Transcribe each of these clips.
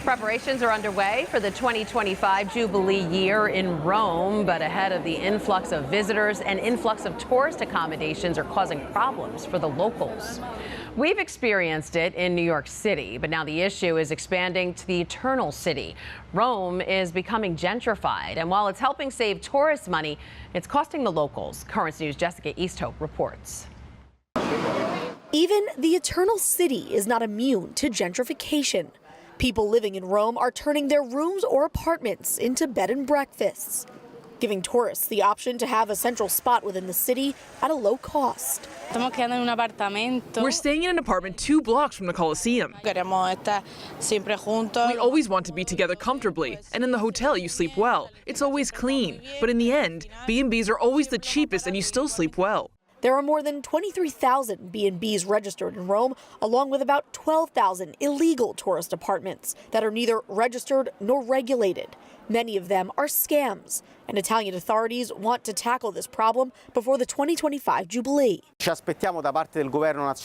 Preparations are underway for the 2025 Jubilee year in Rome, but ahead of the influx of visitors and influx of tourist accommodations are causing problems for the locals. We've experienced it in New York City, but now the issue is expanding to the Eternal City. Rome is becoming gentrified, and while it's helping save tourist money, it's costing the locals. Currents News' Jessica Easthope reports. Even the Eternal City is not immune to gentrification. People living in Rome are turning their rooms or apartments into bed and breakfasts, giving tourists the option to have a central spot within the city at a low cost. We're staying in an apartment 2 blocks from the Colosseum. We always want to be together comfortably, and in the hotel you sleep well. It's always clean, but in the end, B&Bs are always the cheapest and you still sleep well. There are more than 23,000 B&Bs registered in Rome, along with about 12,000 illegal tourist apartments that are neither registered nor regulated. Many of them are scams, and Italian authorities want to tackle this problem before the 2025 Jubilee.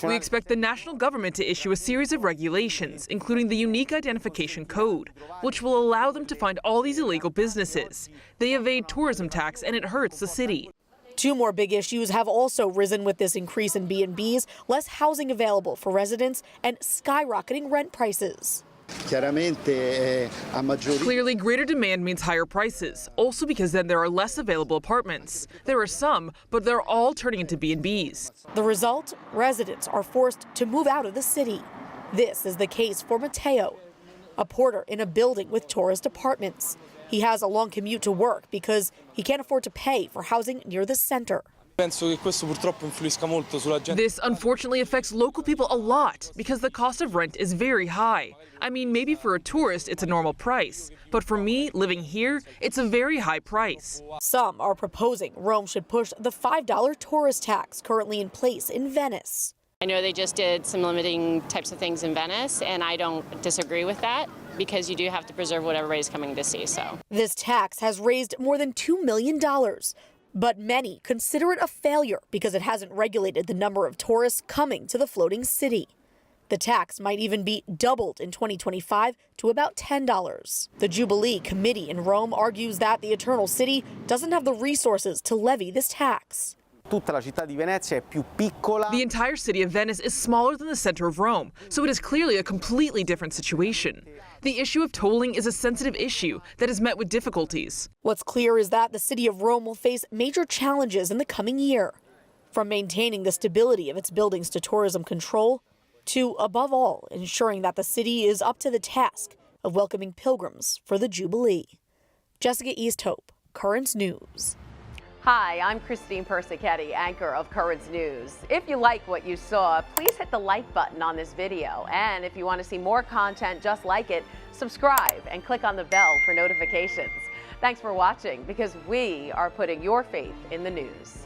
We expect the national government to issue a series of regulations, including the Unique Identification Code, which will allow them to find all these illegal businesses. They evade tourism tax, and it hurts the city. 2 more big issues have also risen with this increase in B&Bs, less housing available for residents and skyrocketing rent prices. Clearly, greater demand means higher prices, also because then there are less available apartments. There are some, but they're all turning into B&Bs. The result? Residents are forced to move out of the city. This is the case for Matteo, a porter in a building with tourist apartments. He has a long commute to work because he can't afford to pay for housing near the center. This unfortunately affects local people a lot because the cost of rent is very high. I mean, maybe for a tourist it's a normal price, but for me, living here, it's a very high price. Some are proposing Rome should push the $5 tourist tax currently in place in Venice. I know they just did some limiting types of things in Venice, and I don't disagree with that because you do have to preserve what everybody's coming to see. So this tax has raised more than $2 million, but many consider it a failure because it hasn't regulated the number of tourists coming to the floating city. The tax might even be doubled in 2025 to about $10. The Jubilee Committee in Rome argues that the Eternal City doesn't have the resources to levy this tax. The entire city of Venice is smaller than the center of Rome, so it is clearly a completely different situation. The issue of tolling is a sensitive issue that is met with difficulties. What's clear is that the city of Rome will face major challenges in the coming year, from maintaining the stability of its buildings to tourism control, to, above all, ensuring that the city is up to the task of welcoming pilgrims for the Jubilee. Jessica Easthope, Currents News. Hi, I'm Christine Persichetti, anchor of Currents News. If you like what you saw, please hit the like button on this video. And if you want to see more content just like it, subscribe and click on the bell for notifications. Thanks for watching, because we are putting your faith in the news.